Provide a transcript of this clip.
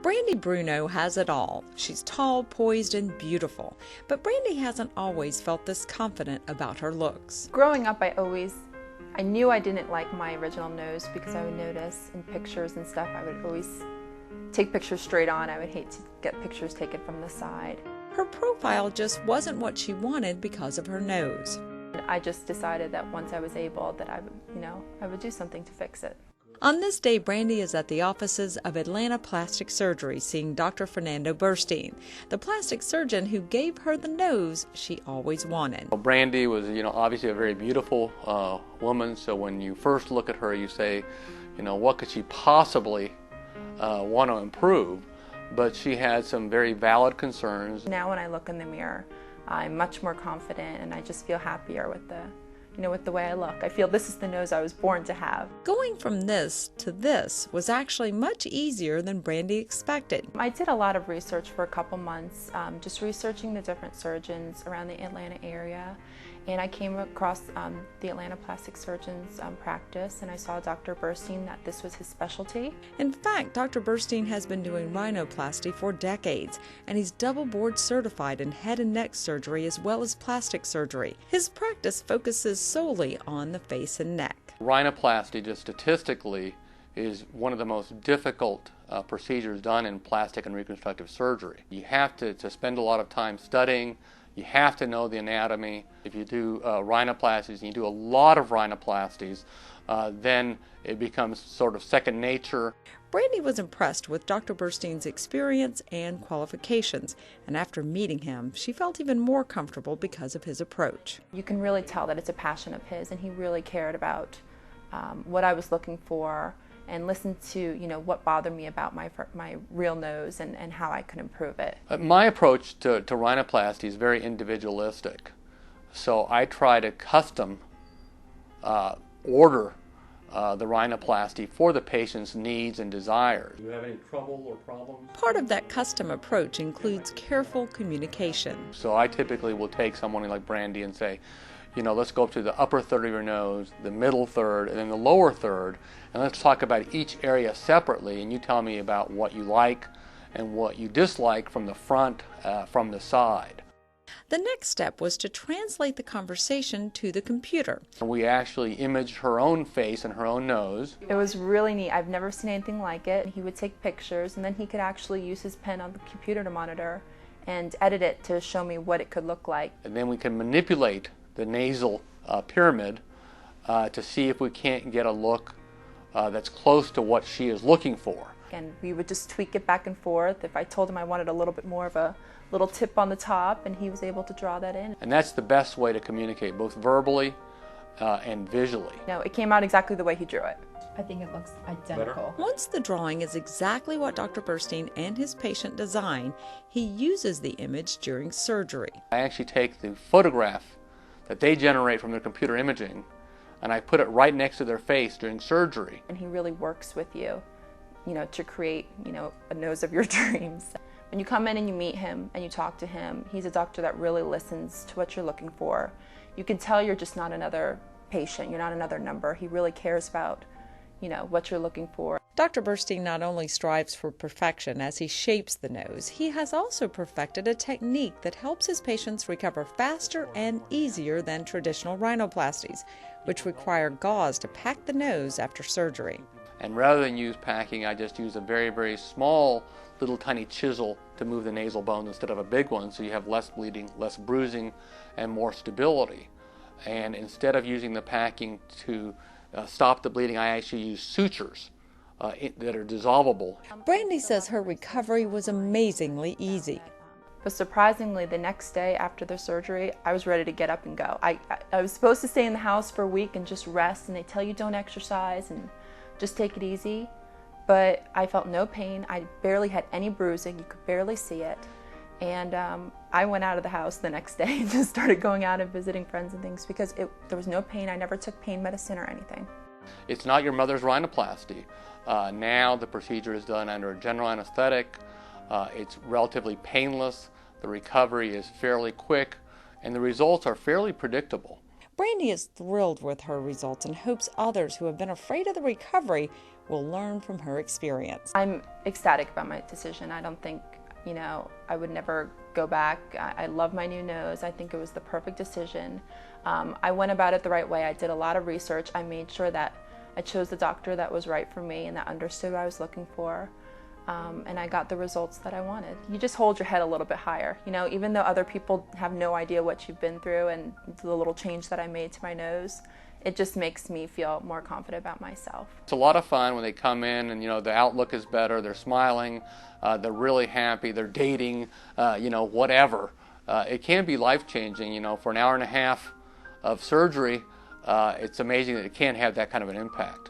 Brandy Bruno has it all. She's tall, poised, and beautiful. But Brandy hasn't always felt this confident about her looks. Growing up, I knew I didn't like my original nose because I would notice in pictures and stuff, I would always take pictures straight on. I would hate to get pictures taken from the side. Her profile just wasn't what she wanted because of her nose. I just decided that once I was able that I would do something to fix it. On this day, Brandy is at the offices of Atlanta Plastic Surgery seeing Dr. Fernando Burstein, the plastic surgeon who gave her the nose she always wanted. Well, Brandy was, obviously a very beautiful woman, so when you first look at her, you say, what could she possibly want to improve? But she had some very valid concerns. Now when I look in the mirror, I'm much more confident and I just feel happier with the way I look. I feel this is the nose I was born to have. Going from this to this was actually much easier than Brandy expected. I did a lot of research for a couple months, just researching the different surgeons around the Atlanta area. And I came across the Atlanta plastic surgeon's practice, and I saw Dr. Burstein that this was his specialty. In fact, Dr. Burstein has been doing rhinoplasty for decades, and he's double board certified in head and neck surgery as well as plastic surgery. His practice focuses solely on the face and neck. Rhinoplasty, just statistically, is one of the most difficult procedures done in plastic and reconstructive surgery. You have to spend a lot of time studying. You have to know the anatomy. If you do rhinoplasties and you do a lot of rhinoplasties, then it becomes sort of second nature. Brandy was impressed with Dr. Burstein's experience and qualifications, and after meeting him, she felt even more comfortable because of his approach. You can really tell that it's a passion of his, and he really cared about what I was looking for and listened to what bothered me about my real nose and how I could improve it. My approach to rhinoplasty is very individualistic. So I try to custom order the rhinoplasty for the patient's needs and desires. Do you have any trouble or problems? Part of that custom approach includes careful communication. So I typically will take someone like Brandy and say, let's go up to the upper third of your nose, the middle third, and then the lower third, and let's talk about each area separately, and you tell me about what you like and what you dislike from the front, from the side. The next step was to translate the conversation to the computer. We actually imaged her own face and her own nose. It was really neat. I've never seen anything like it. He would take pictures, and then he could actually use his pen on the computer to monitor and edit it to show me what it could look like. And then we can manipulate the nasal pyramid to see if we can't get a look that's close to what she is looking for. And we would just tweak it back and forth. If I told him I wanted a little bit more of a little tip on the top, and he was able to draw that in. And that's the best way to communicate, both verbally and visually. No, it came out exactly the way he drew it. I think it looks identical. Once the drawing is exactly what Dr. Burstein and his patient design, he uses the image during surgery. I actually take the photograph that they generate from their computer imaging, and I put it right next to their face during surgery. And he really works with you, to create, a nose of your dreams. When you come in and you meet him and you talk to him, he's a doctor that really listens to what you're looking for. You can tell you're just not another patient, you're not another number. He really cares about, what you're looking for. Dr. Burstein not only strives for perfection as he shapes the nose, he has also perfected a technique that helps his patients recover faster and easier than traditional rhinoplasties, which require gauze to pack the nose after surgery. And rather than use packing, I just use a very, very small little tiny chisel to move the nasal bones instead of a big one, so you have less bleeding, less bruising, and more stability. And instead of using the packing to stop the bleeding, I actually use sutures that are dissolvable. Brandy says her recovery was amazingly easy. But surprisingly, the next day after the surgery, I was ready to get up and go. I was supposed to stay in the house for a week and just rest, and they tell you don't exercise and just take it easy. But I felt no pain. I barely had any bruising. You could barely see it. And I went out of the house the next day and just started going out and visiting friends and things because there was no pain. I never took pain medicine or anything. It's not your mother's rhinoplasty. Now the procedure is done under a general anesthetic. It's relatively painless. The recovery is fairly quick, and the results are fairly predictable. Brandy is thrilled with her results and hopes others who have been afraid of the recovery will learn from her experience. I'm ecstatic about my decision. I don't think, I would never go back. I love my new nose. I think it was the perfect decision. I went about it the right way. I did a lot of research. I made sure that I chose the doctor that was right for me and that understood what I was looking for. And I got the results that I wanted. You just hold your head a little bit higher. Even though other people have no idea what you've been through and the little change that I made to my nose, it just makes me feel more confident about myself. It's a lot of fun when they come in and, the outlook is better, they're smiling, they're really happy, they're dating, whatever. It can be life-changing, for an hour and a half of surgery. It's amazing that it can have that kind of an impact.